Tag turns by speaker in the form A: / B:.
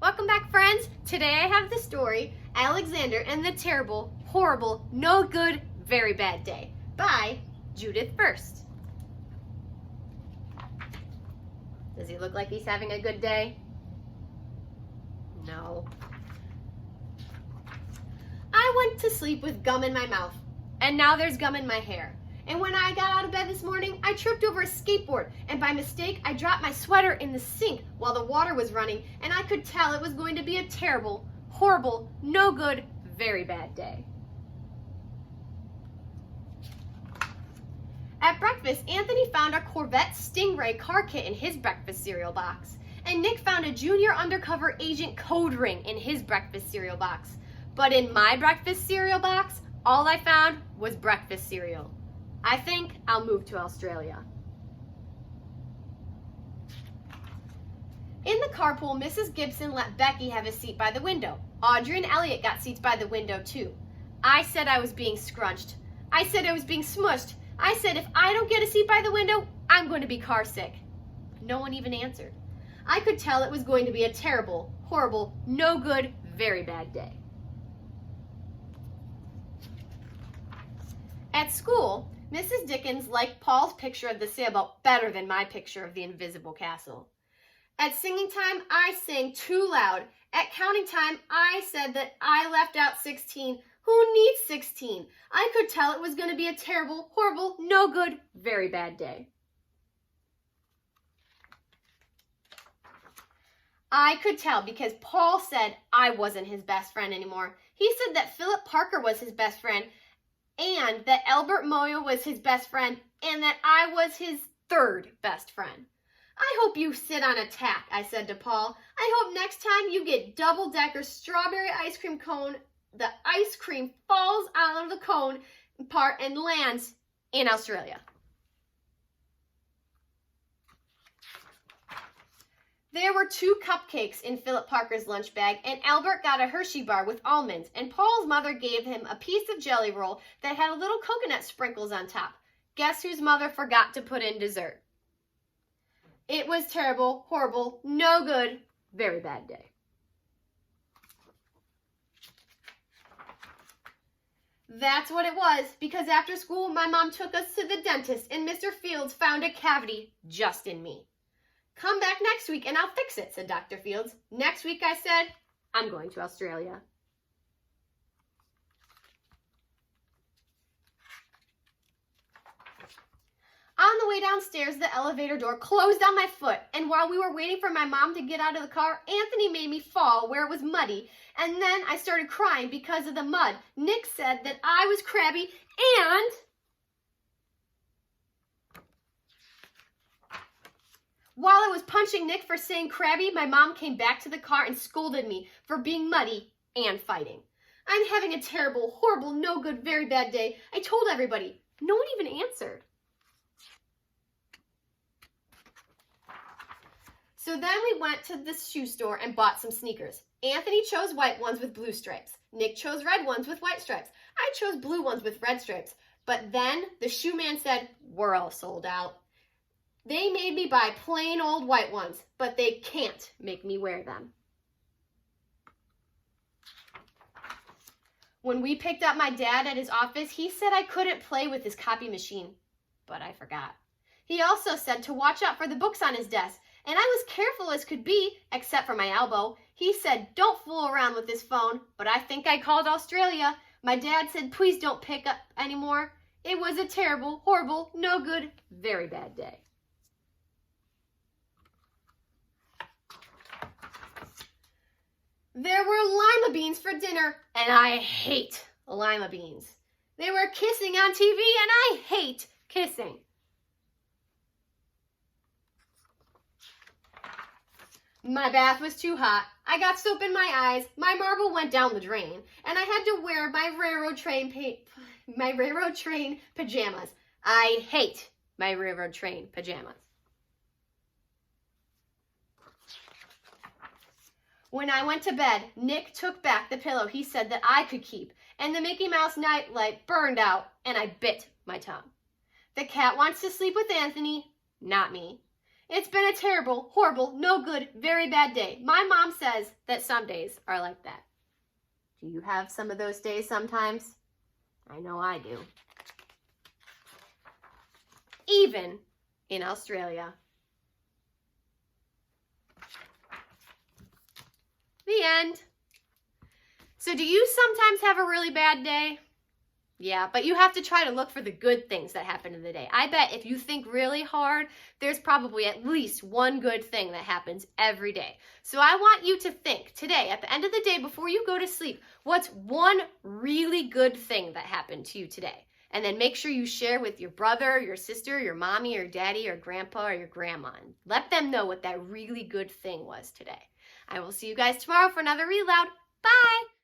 A: Welcome back, friends. Today I have the story, Alexander and the Terrible, Horrible, No Good, Very Bad Day by Judith First. Does he look like he's having a good day? No. I went to sleep with gum in my mouth, and now there's gum in my hair. And when I got out of bed this morning, I tripped over a skateboard, and by mistake, I dropped my sweater in the sink while the water was running, and I could tell it was going to be a terrible, horrible, no good, very bad day. At breakfast, Anthony found a Corvette Stingray car kit in his breakfast cereal box, and Nick found a junior undercover agent code ring in his breakfast cereal box. But in my breakfast cereal box, all I found was breakfast cereal. I think I'll move to Australia. In the carpool, Mrs. Gibson let Becky have a seat by the window. Audrey and Elliot got seats by the window too. I said I was being scrunched. I said I was being smushed. I said if I don't get a seat by the window, I'm going to be car sick. No one even answered. I could tell it was going to be a terrible, horrible, no good, very bad day. At school, Mrs. Dickens liked Paul's picture of the sailboat better than my picture of the invisible castle. At singing time, I sang too loud. At counting time, I said that I left out 16. Who needs 16? I could tell it was going to be a terrible, horrible, no good, very bad day. I could tell because Paul said I wasn't his best friend anymore. He said that Philip Parker was his best friend, and that Albert Moyo was his best friend, and that I was his third best friend. I hope you sit on a tack, I said to Paul. I hope next time you get double-decker strawberry ice cream cone, the ice cream falls out of the cone part and lands in Australia. There were 2 cupcakes in Philip Parker's lunch bag, and Albert got a Hershey bar with almonds, and Paul's mother gave him a piece of jelly roll that had a little coconut sprinkles on top. Guess whose mother forgot to put in dessert? It was terrible, horrible, no good, very bad day. That's what it was, because after school, my mom took us to the dentist, and Mr. Fields found a cavity just in me. Come back next week and I'll fix it, said Dr. Fields. Next week, I said, I'm going to Australia. On the way downstairs, the elevator door closed on my foot, and while we were waiting for my mom to get out of the car, Anthony made me fall where it was muddy, and then I started crying because of the mud. Nick said that I was crabby, and while I was punching Nick for saying crabby, my mom came back to the car and scolded me for being muddy and fighting. I'm having a terrible, horrible, no good, very bad day. I told everybody. No one even answered. So then we went to the shoe store and bought some sneakers. Anthony chose white ones with blue stripes. Nick chose red ones with white stripes. I chose blue ones with red stripes. But then the shoe man said, we're all sold out. They made me buy plain old white ones, but they can't make me wear them. When we picked up my dad at his office, he said I couldn't play with his copy machine, but I forgot. He also said to watch out for the books on his desk, and I was careful as could be, except for my elbow. He said, don't fool around with this phone, but I think I called Australia. My dad said, please don't pick up anymore. It was a terrible, horrible, no good, very bad day. There were lima beans for dinner, and I hate lima beans. They were kissing on TV, and I hate kissing. My bath was too hot. I got soap in my eyes. My marble went down the drain, and I had to wear my railroad train pajamas. I hate my railroad train pajamas. When I went to bed, Nick took back the pillow he said that I could keep, and the Mickey Mouse nightlight burned out, and I bit my tongue. The cat wants to sleep with Anthony, not me. It's been a terrible, horrible, no good, very bad day. My mom says that some days are like that. Do you have some of those days sometimes? I know I do. Even in Australia. The end. So do you sometimes have a really bad day? Yeah, but you have to try to look for the good things that happen in the day. I bet if you think really hard, there's probably at least one good thing that happens every day. So I want you to think today, at the end of the day, before you go to sleep, what's one really good thing that happened to you today? And then make sure you share with your brother, your sister, your mommy, or daddy, or grandpa, or your grandma. And let them know what that really good thing was today. I will see you guys tomorrow for another Read Loud. Bye!